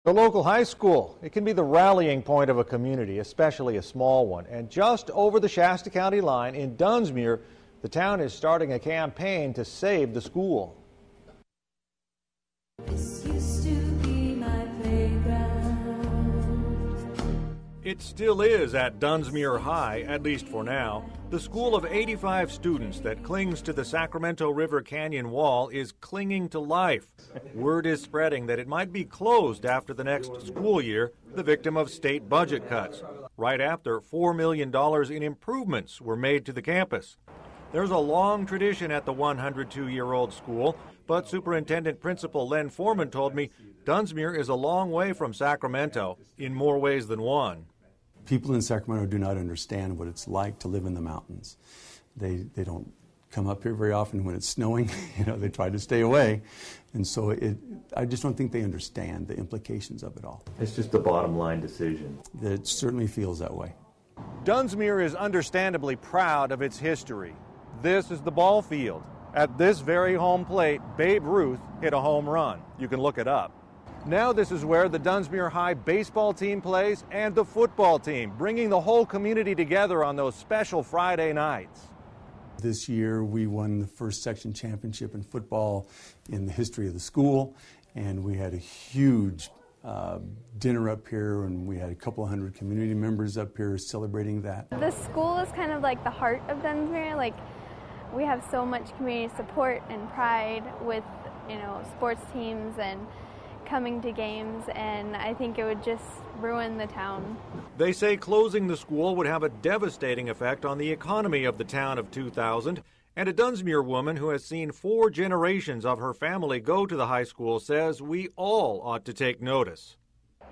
The local high school, it can be the rallying point of a community, especially a small one. And just over the Shasta County line in Dunsmuir, the town is starting a campaign to save the school. This used to be my playground. It still is at Dunsmuir High, at least for now. The school of 85 students that clings to the Sacramento River Canyon wall is clinging to life. Word is spreading that it might be closed after the next school year, the victim of state budget cuts, right after $4 million in improvements were made to the campus. There's a long tradition at the 102-year-old school, but Superintendent Principal Len Foreman told me Dunsmuir is a long way from Sacramento in more ways than one. People in Sacramento do not understand what it's like to live in the mountains. They don't come up here very often when it's snowing. They try to stay away. And so I just don't think they understand the implications of it all. It's just a bottom line decision. It certainly feels that way. Dunsmuir is understandably proud of its history. This is the ball field. At this very home plate, Babe Ruth hit a home run. You can look it up. Now this is where the Dunsmuir High baseball team plays and the football team, bringing the whole community together on those special Friday nights. This year we won the first section championship in football in the history of the school, and we had a huge dinner up here, and we had a couple hundred community members up here celebrating that. The school is kind of like the heart of Dunsmuir. We have so much community support and pride with, sports teams and coming to games, and I think it would just ruin the town. They say closing the school would have a devastating effect on the economy of the town of 2000, and a Dunsmuir woman who has seen 4 generations of her family go to the high school says we all ought to take notice.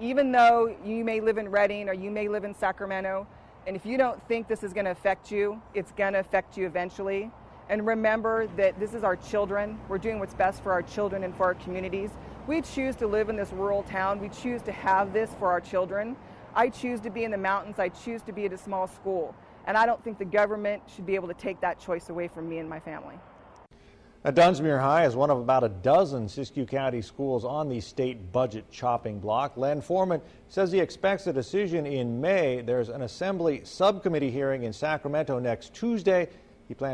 Even though you may live in Redding or you may live in Sacramento, and if you don't think this is going to affect you, it's going to affect you eventually. And remember that this is our children. We're doing what's best for our children and for our communities. We choose to live in this rural town. We choose to have this for our children. I choose to be in the mountains. I choose to be at a small school. And I don't think the government should be able to take that choice away from me and my family. Dunsmuir High is one of about a dozen Siskiyou County schools on the state budget chopping block. Len Foreman says he expects a decision in May. There's an assembly subcommittee hearing in Sacramento next Tuesday. He plans